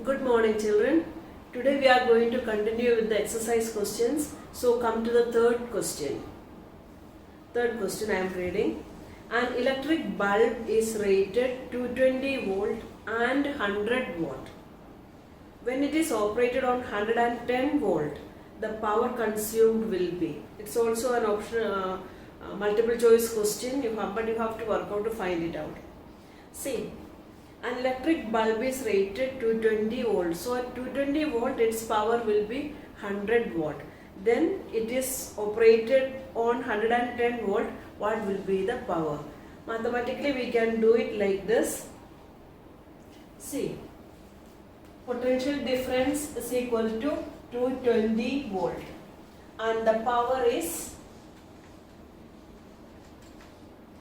Good morning, children. Today we are going to continue with the exercise questions. So come to the third question. Third question I am reading. An electric bulb is rated 220 volt and 100 watt. When it is operated on 110 volt, the power consumed will be. It's also an option, multiple choice question, but you have to work out to find it out. See. An electric bulb is rated 220 volt. So at 220 volt its power will be 100 watt. Then it is operated on 110 volt. What will be the power? Mathematically we can do it like this. See, potential difference is equal to 220 volt and the power is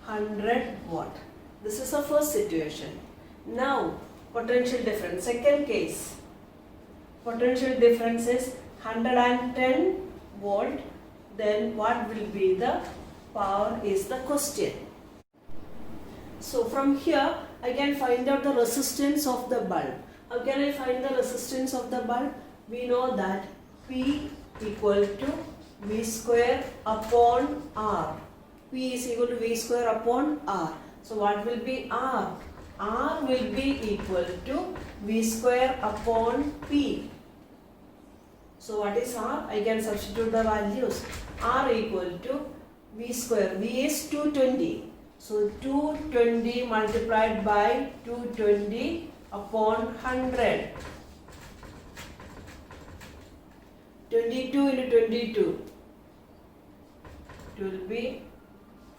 100 watt. This is the first situation. Now, potential difference, second case, potential difference is 110 volt, then what will be the power is the question. So, from here, I can find out the resistance of the bulb. How can I find the resistance of the bulb? We know that P equal to V square upon R. P is equal to V square upon R. So, what will be R? R will be equal to V square upon P. So what is R? I can substitute the values. R equal to V square. V is 220. So 220 multiplied by 220 upon 100. 22 into 22. It will be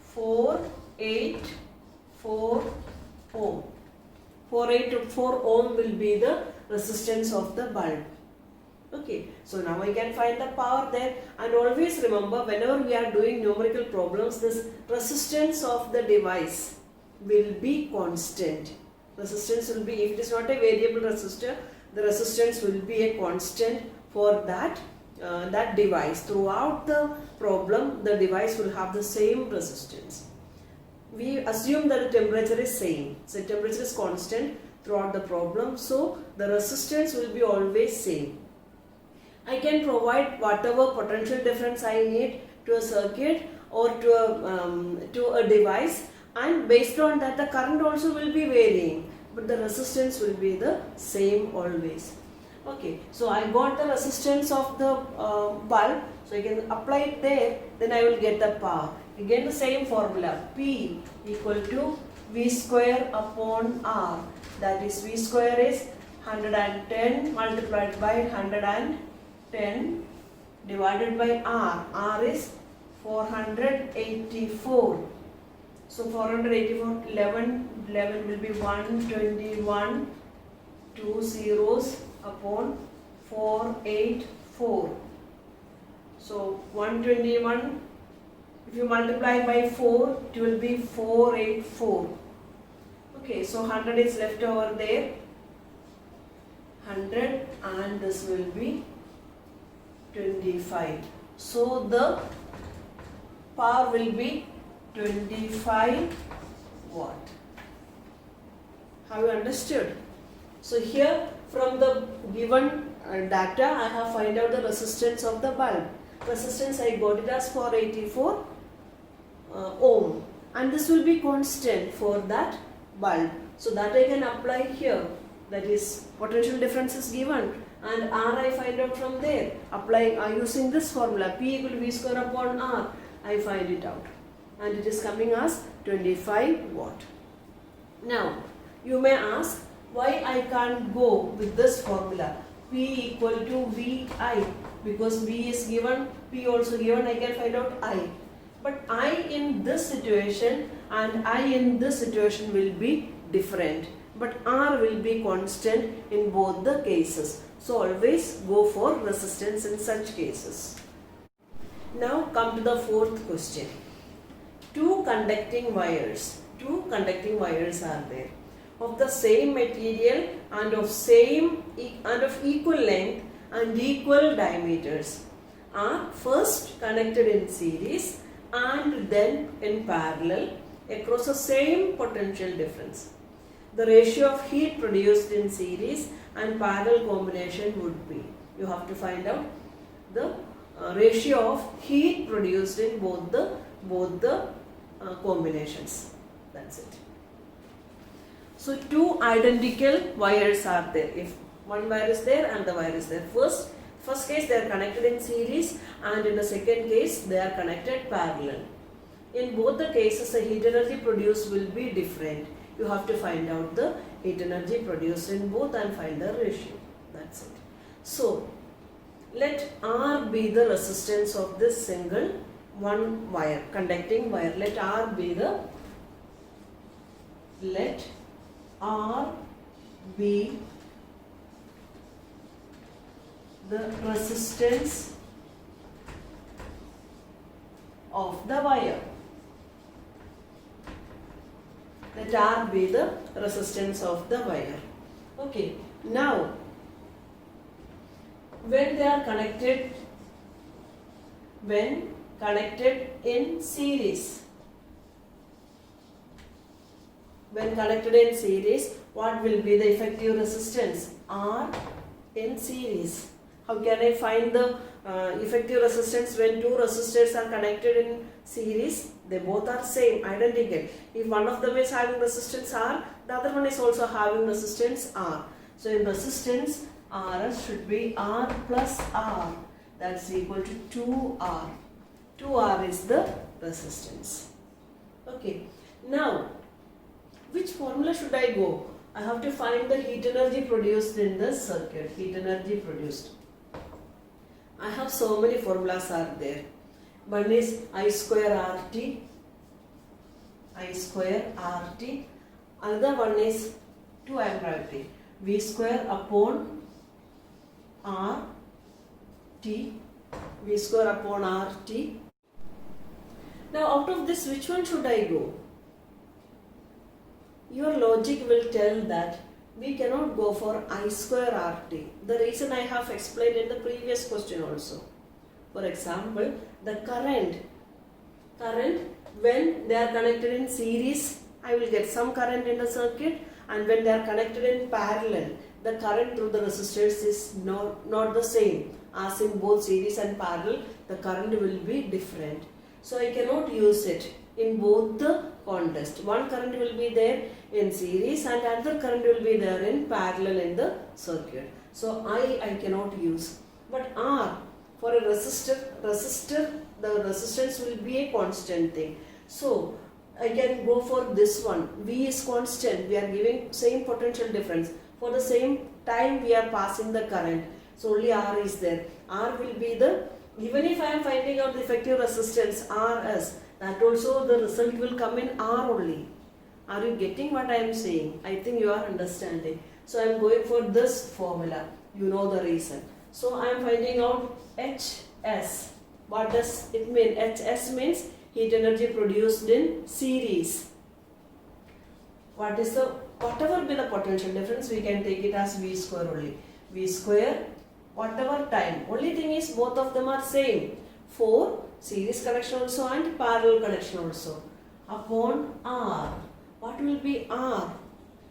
484 ohm. 484 ohm will be the resistance of the bulb. Okay, so now I can find the power there, and always remember whenever we are doing numerical problems, this resistance of the device will be constant. Resistance will be, if it is not a variable resistor, the resistance will be a constant for that device. Throughout the problem, the device will have the same resistance. We assume that the temperature is same. So temperature is constant throughout the problem. So the resistance will be always same. I can provide whatever potential difference I need to a circuit or to a device, and based on that the current also will be varying, but the resistance will be the same always. Okay, so I got the resistance of the bulb, so I can apply it there, then I will get the power. Again the same formula, P equal to V square upon R, that is V square is 110 multiplied by 110 divided by R. R is 484. So 484, 11 will be 121, 2 zeros upon 484. So 121, if you multiply by 4, it will be 484. Okay, so 100 is left over there. 100 and this will be 25. So the power will be 25 watt. Have you understood? So here from the given data I have find out the resistance of the bulb. Resistance I got it as 484 ohm, and this will be constant for that bulb. So that I can apply here. That is potential difference is given, and R I find out from there. Applying using this formula, P equal to V square upon R, I find it out, and it is coming as 25 watt. Now you may ask why I can't go with this formula, P equal to VI, because V is given, P also given, I can find out I. But I in this situation and I in this situation will be different, but R will be constant in both the cases. So always go for resistance in such cases. Now come to the fourth question. Two conducting wires are there of the same material and of equal length and equal diameters are first connected in series and then in parallel across the same potential difference. the ratio of heat produced in series and parallel combination would be. You have to find out the ratio of heat produced in both the combinations. That's it. So two identical wires are there. If one wire is there and the wire is there, first case they are connected in series, and in the second case they are connected parallel. In both the cases the heat energy produced will be different. You have to find out the heat energy produced in both and find the ratio. That's it. So let R be the resistance of this single one wire, conducting wire. Let R be the resistance of the wire. Let R be the resistance of the wire. Okay. Now, when they are connected in series, what will be the effective resistance? R in series. How can I find the effective resistance when two resistors are connected in series? They both are same, identical. If one of them is having resistance R, the other one is also having resistance R. So in resistance, RS should be R plus R. That's equal to 2R. 2R is the resistance. Okay. Now, which formula should I go? I have to find the heat energy produced in the circuit. Heat energy produced. I have so many formulas are there. One is I square RT. Another one is 2 I am writing. V square upon RT. Now out of this, which one should I go? Your logic will tell that we cannot go for I square RT. The reason I have explained in the previous question also. For example, the current when they are connected in series, I will get some current in the circuit, and when they are connected in parallel, the current through the resistors is not the same. As in both series and parallel, the current will be different. So I cannot use it in both the context. One current will be there in series and another current will be there in parallel in the circuit. So I cannot use. But R, for a resistor, the resistance will be a constant thing. So I can go for this one. V is constant. We are giving same potential difference. For the same time we are passing the current. So only R is there. R will be the, even if I am finding out the effective resistance RS, that also the result will come in R only. Are you getting what I am saying? I think you are understanding. So I am going for this formula. You know the reason. So I am finding out HS. What does it mean? HS means heat energy produced in series. Whatever be the potential difference, we can take it as V square only. V square, whatever time. Only thing is both of them are same. For series connection also and parallel connection also. Upon R. What will be R?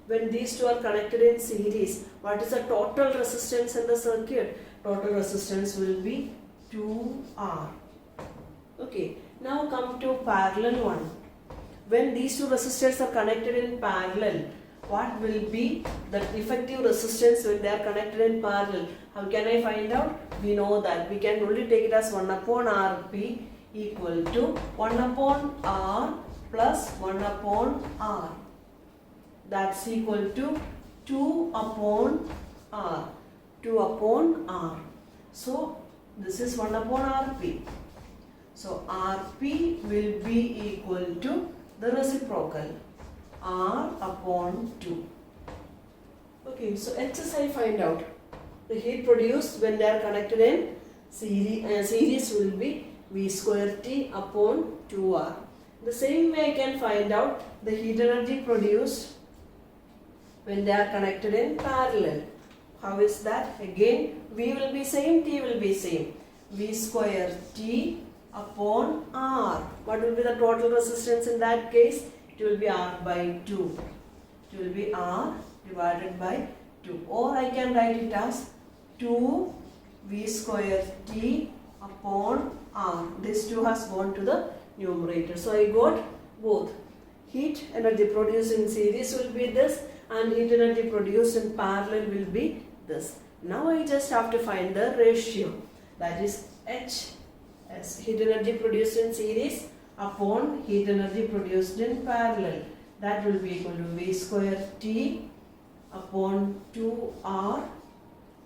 When these two are connected in series, what is the total resistance in the circuit? Total resistance will be 2R. Okay. Now come to parallel one. When these two resistors are connected in parallel, what will be the effective resistance when they are connected in parallel? How can I find out? We know that we can only take it as 1 upon Rp equal to 1 upon R plus 1 upon R. That's equal to 2 upon R. 2 upon R. So this is 1 upon Rp. So Rp will be equal to the reciprocal R upon 2. Okay, so HS I find out. The heat produced when they are connected in series will be V square T upon 2R. The same way I can find out the heat energy produced when they are connected in parallel. How is that? Again, V will be same, T will be same. V square T upon R. What will be the total resistance in that case? It will be R by 2. It will be r divided by 2, or I can write it as 2 v square t upon r. This 2 has gone to the numerator. So I got both. Heat energy produced in series will be this, and heat energy produced in parallel will be this. Now I just have to find the ratio, that is H as heat energy produced in series upon heat energy produced in parallel. That will be equal to v square t upon 2r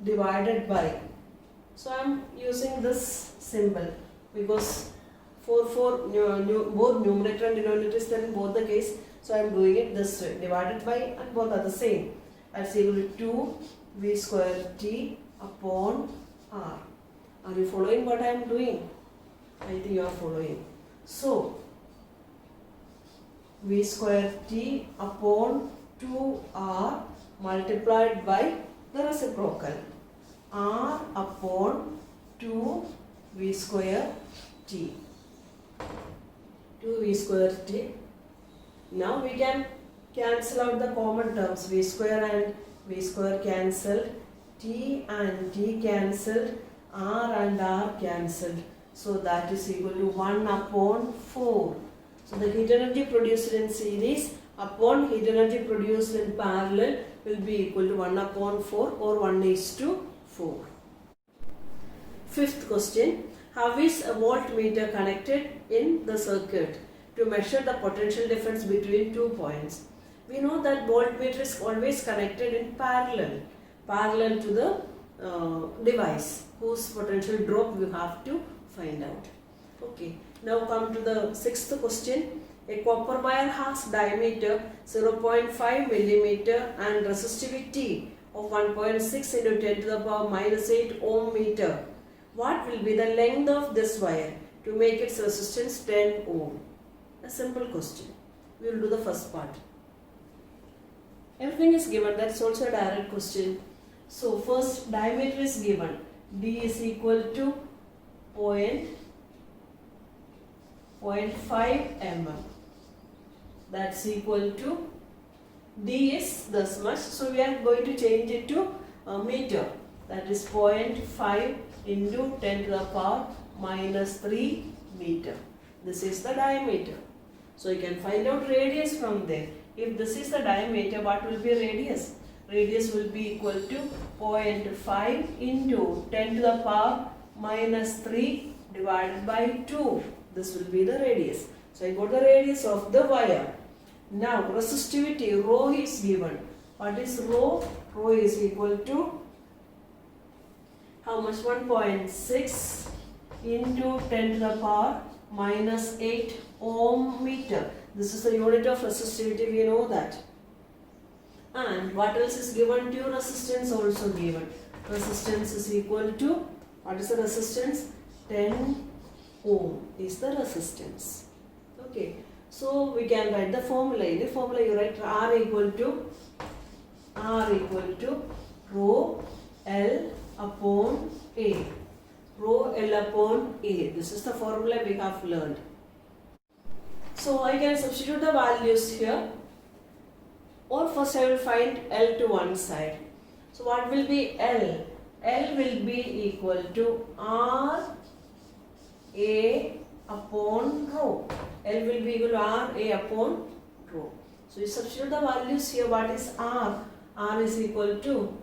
divided by. So I am using this symbol because both numerator and denominator is there in both the case. So I am doing it this way, divided by, and both are the same. That's equal to 2 v square t upon r. Are you following what I am doing? I think you are following. So v square t upon 2r multiplied by the reciprocal, r upon 2 v square t. 2 v square t. Now we can cancel out the common terms. V square and v square cancelled, t and t cancelled, r and r cancelled. So that is equal to 1 upon 4. So the heat energy produced in series upon heat energy produced in parallel will be equal to 1 upon 4, or 1:4. Fifth question. How is a voltmeter connected in the circuit to measure the potential difference between 2 points? We know that voltmeter is always connected in parallel to the device whose potential drop we have to find out. Okay, now come to the sixth question. A copper wire has diameter 0.5 millimeter and resistivity of 1.6 into 10 to the power minus 8 ohm meter. What will be the length of this wire to make its resistance 10 ohm? A simple question. We will do the first part. Everything is given. That's also a direct question. So first, diameter is given. D is equal to 0.5 mm. That's equal to, D is this much. So we are going to change it to a meter. That is 0.5 into 10 to the power minus 3 meter. This is the diameter. So you can find out radius from there. If this is the diameter, what will be radius? Radius will be equal to 0.5 into 10 to the power minus 3 divided by 2. This will be the radius. So I got the radius of the wire. Now resistivity, rho is given. What is rho? Rho is equal to how much? 1.6 into 10 to the power minus 8 ohm meter. This is the unit of resistivity, we know that. And what else is given to you? Resistance also given. Resistance is equal to, what is the resistance? 10 ohm is the resistance. Okay, so we can write the formula. In the formula you write R equal to rho L upon A. Rho L upon A. This is the formula we have learned. So I can substitute the values here. Or first I will find L to one side. So what will be L? L will be equal to R A upon rho. L will be equal to R A upon rho. So you substitute the values here. What is R? R is equal to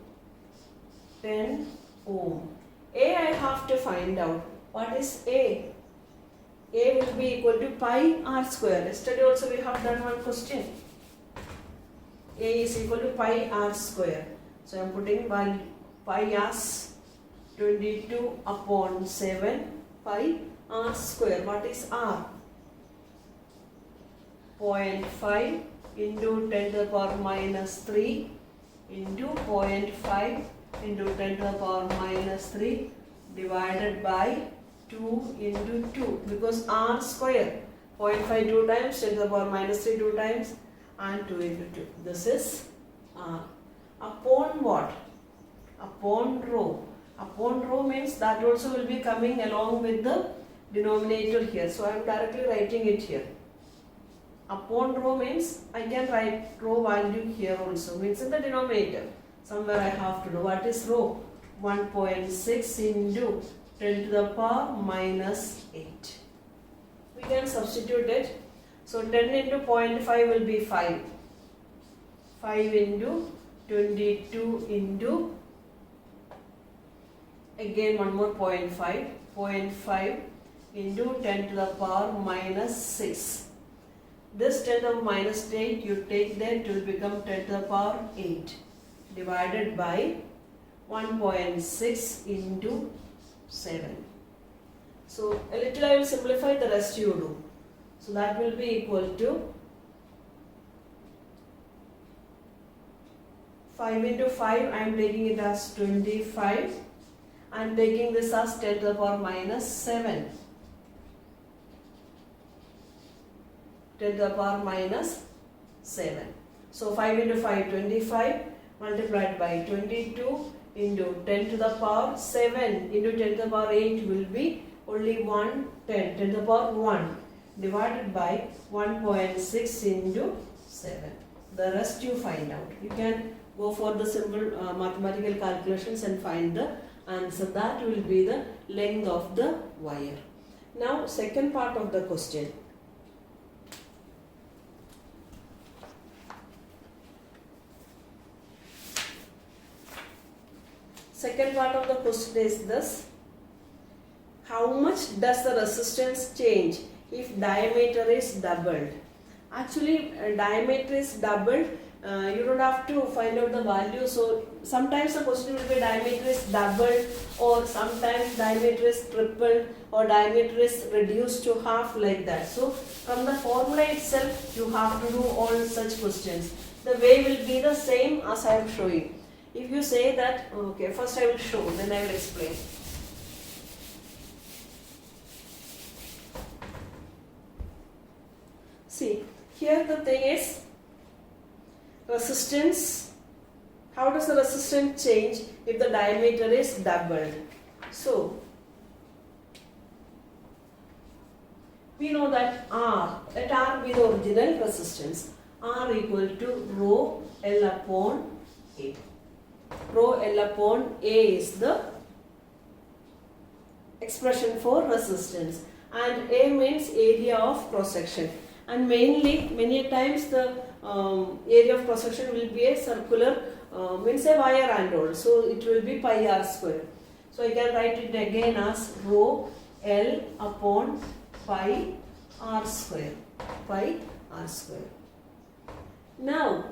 10 ohm. A I have to find out. What is A? A will be equal to pi R square. Yesterday also we have done one question. A is equal to pi R square. So I am putting value pi as 22 upon 7 pi R square. What is R? 0.5 into 10 to the power minus 3 into 0.5 into 10 to the power minus 3 divided by 2 into 2, because R square 0.5 2 times, 10 to the power minus 3 2 times, and 2 into 2. This is R. Upon what? Upon rho. Upon rho means that also will be coming along with the denominator here. So I am directly writing it here. upon rho means I can write rho value here also, means in the denominator. Somewhere I have to do. What is rho? 1.6 into 10 to the power minus 8. We can substitute it. So 10 into 0.5 will be 5. 5 into 22 into, again one more 0.5. 0.5 into 10 to the power minus 6. This 10 to the minus 8 you take there, it will become 10 to the power 8 divided by 1.6 into 7. So a little I will simplify, the rest you do. So that will be equal to 5 into 5, I am taking it as 25. I am taking this as 10 to the power minus 7. 10 to the power minus 7. So 5 into 5, 25 multiplied by 22 into 10 to the power 7 into 10 to the power 8 will be only 1, 10 to the power 1 divided by 1.6 into 7. The rest you find out. You can go for the simple mathematical calculations and find the answer. That will be the length of the wire. Now second part of the question. Second part of the question is this. How much does the resistance change if diameter is doubled? Actually, diameter is doubled. You don't have to find out the value. So sometimes the question will be diameter is doubled, or sometimes diameter is tripled, or diameter is reduced to half, like that. So from the formula itself you have to do all such questions. The way will be the same as I am showing. If you say that, okay, first I will show, then I will explain. See, here the thing is resistance. How does the resistance change if the diameter is doubled? So we know that R, let R be the original resistance. R equal to rho L upon A. Rho L upon A is the expression for resistance, and A means area of cross section, and many times the area of cross section will be a circular, means a wire and all, so it will be pi r square. So I can write it again as rho L upon pi r square. Pi r square. Now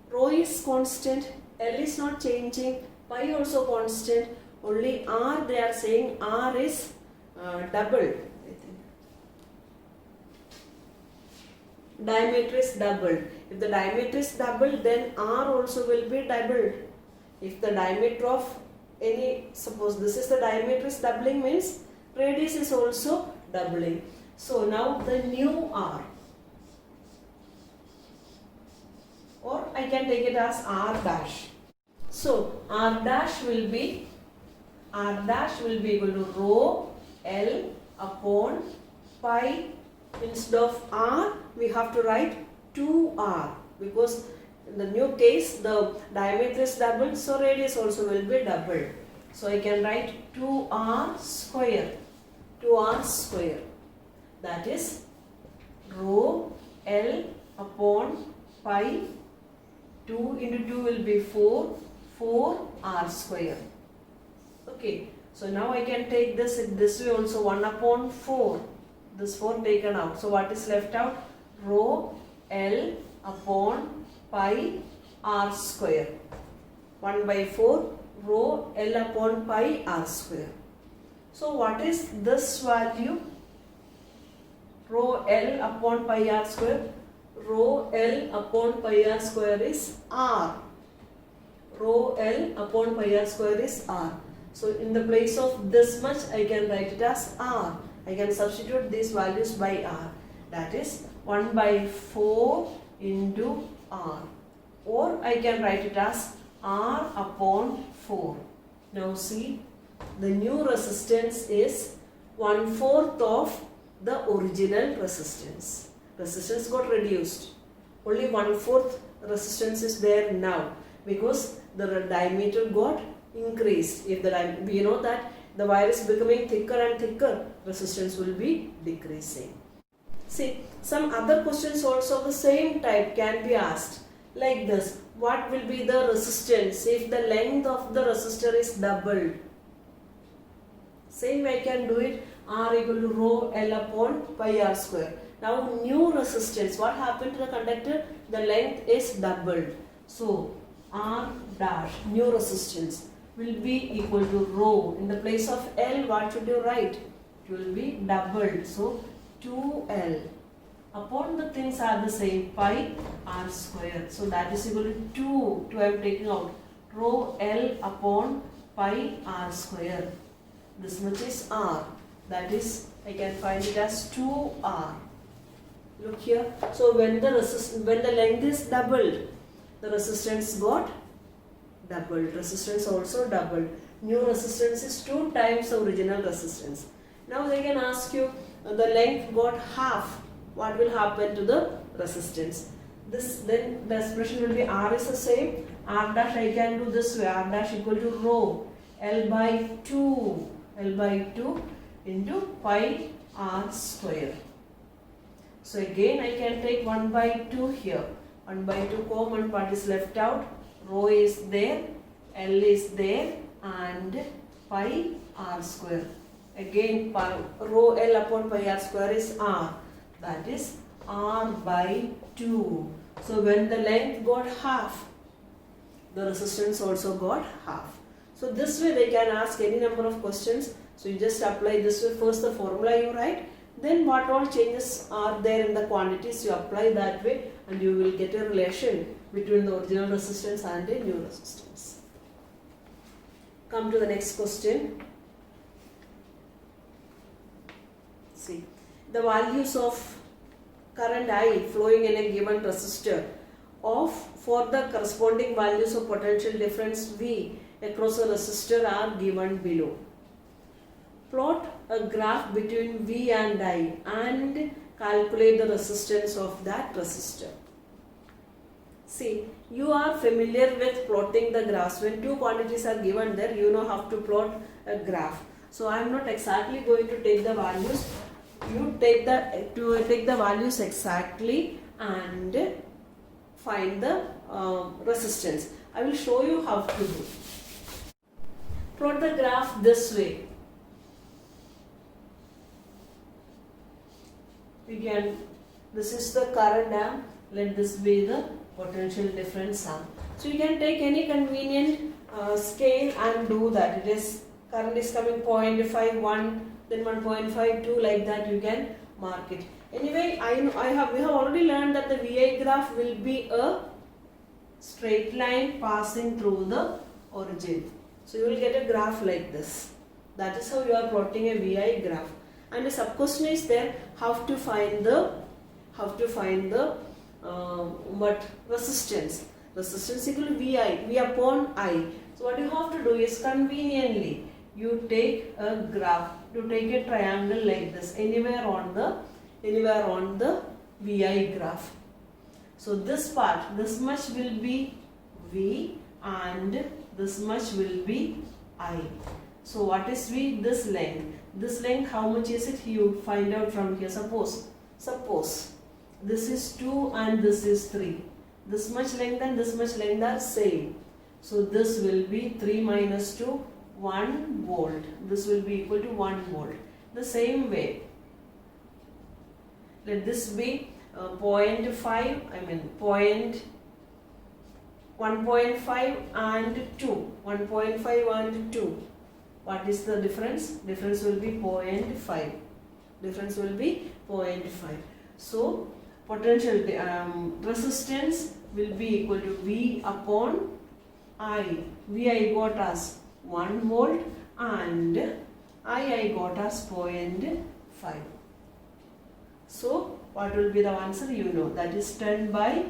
rho is constant, L is not changing, pi also constant, only R they are saying R is doubled. I think diameter is doubled. If the diameter is doubled, then R also will be doubled. If the diameter of any, suppose this is the diameter is doubling, means radius is also doubling. So now the new R, or I can take it as R dash. So R dash will be equal to rho L upon pi. Instead of R we have to write 2R, because in the new case the diameter is doubled, so radius also will be doubled. So I can write 2R square. 2R square. That is rho L upon pi. 2 into 2 will be 4. 4R square. Okay, so now I can take this in this way also, 1 upon 4. This 4 taken out. So what is left out? Rho L upon pi r square. 1 by 4 rho L upon pi r square. So what is this value? Rho L upon pi r square. Rho L upon pi r square is R. Rho L upon pi r square is R. So in the place of this much I can write it as R. I can substitute these values by R. That is 1 by 4 into R. Or I can write it as R upon 4. Now see, the new resistance is 1/4 of the original resistance. resistance got reduced. Only 1/4 resistance is there now because the diameter got increased. If we know that the wire is becoming thicker and thicker, resistance will be decreasing. See, some other questions also of the same type can be asked like this. What will be the resistance if the length of the resistor is doubled? Same I can do it. R equal to rho L upon pi R square. Now new resistance, what happened to the conductor? The length is doubled. So R dash, new resistance, will be equal to rho. In the place of L, what should you write? It will be doubled. So 2L upon the things are the same, pi R square. So that is equal to 2 I am taking out. Rho L upon pi R square. This much is R. That is, I can find it as 2R. Look here. So when the length is doubled, the resistance got doubled. Resistance also doubled. New resistance is 2 times the original resistance. Now they can ask you, the length got half. What will happen to the resistance? Then the expression will be R is the same. R dash I can do this way. R dash equal to rho L by 2. L by 2 into pi R square. So again I can take 1 by 2 here. 1 by 2 common part is left out. Rho is there, L is there, and pi R square. Again rho L upon pi R square is R. That is R by 2. So when the length got half, the resistance also got half. So this way they can ask any number of questions. So you just apply this way. First the formula you write, then what all changes are there in the quantities, you apply that way, and you will get a relation between the original resistance and a new resistance. Come to the next question. See, the values of current I flowing in a given resistor for the corresponding values of potential difference V across a resistor are given below. Plot a graph between V and I and calculate the resistance of that resistor. See, you are familiar with plotting the graphs. When two quantities are given there, you know how to plot a graph. So I am not exactly going to take the values. You take the values exactly and find the resistance. I will show you how to do. Plot the graph this way. This is the current arm. Let this be the potential difference arm. So you can take any convenient scale and do that. It is current is coming 0.5, 1, then 1.52, like that you can mark it. Anyway, we have already learned that the VI graph will be a straight line passing through the origin. So you will get a graph like this. That is how you are plotting a VI graph. And the sub question is there, how to find the resistance. Resistance equal to VI, V upon I. So what you have to do is conveniently you take a graph, you take a triangle like this anywhere on the VI graph. So this part, this much will be V and this much will be I. So what is V? This length. This length, how much is it? You find out from here. Suppose this is 2 and this is 3. This much length and this much length are same. So this will be 3 minus 2, 1 volt. This will be equal to 1 volt. The same way, let this be 1.5 and 2. 1.5 and 2. What is the difference? Difference will be 0.5. Difference will be 0.5. So potential resistance will be equal to V upon I. VI got us 1 volt and I got us 0.5. So what will be the answer? You know, that is 10 by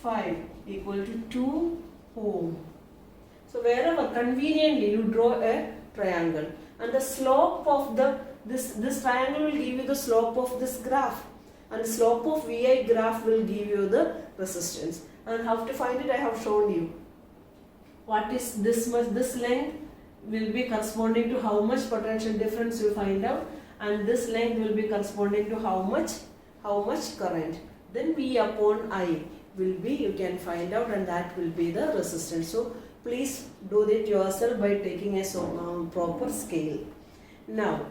5 equal to 2 ohm. So wherever conveniently you draw a triangle, and the slope of this triangle will give you the slope of this graph. and slope of VI graph will give you the resistance. And how to find it I have shown you. What is this much, this length will be corresponding to how much potential difference you find out, and this length will be corresponding to how much current. Then V upon I will be, you can find out, and that will be the resistance. So please do it yourself by taking a proper scale. Now,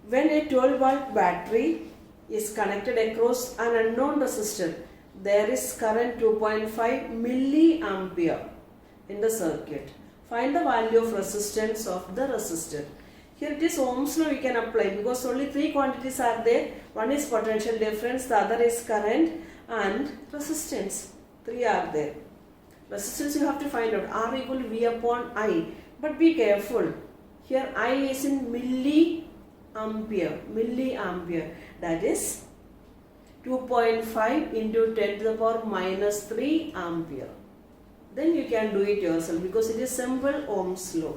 when a 12-volt battery is connected across an unknown resistor, there is current 2.5 milliampere in the circuit. Find the value of resistance of the resistor. Here it is Ohm's law we can apply, because only three quantities are there. One is potential difference, the other is current, and resistance. Three are there. Resistance you have to find out. R equal to V upon I. But be careful. Here I is in milliampere. That is 2.5 into 10 to the power minus 3 ampere. Then you can do it yourself, because it is simple Ohm's law.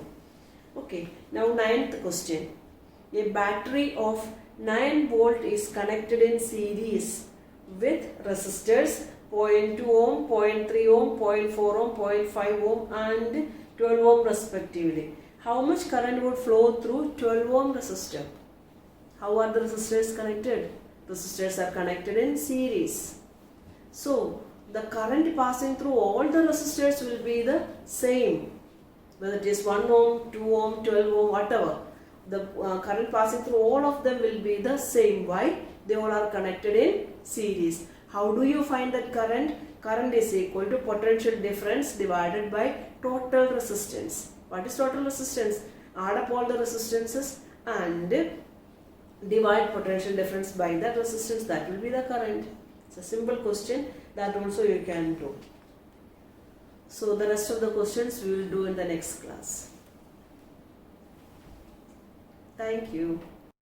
Okay, now 9th question. A battery of 9 volt is connected in series with resistors 0.2 ohm, 0.3 ohm, 0.4 ohm, 0.5 ohm and 12 ohm respectively. How much current would flow through 12 ohm resistor? How are the resistors connected? Resistors are connected in series. So, the current passing through all the resistors will be the same. Whether it is 1 ohm, 2 ohm, 12 ohm, whatever. The current passing through all of them will be the same. Why? They all are connected in series. How do you find that current? Current is equal to potential difference divided by total resistance. What is total resistance? Add up all the resistances and divide potential difference by that resistance. That will be the current. It's a simple question that also you can do. So the rest of the questions we will do in the next class. Thank you.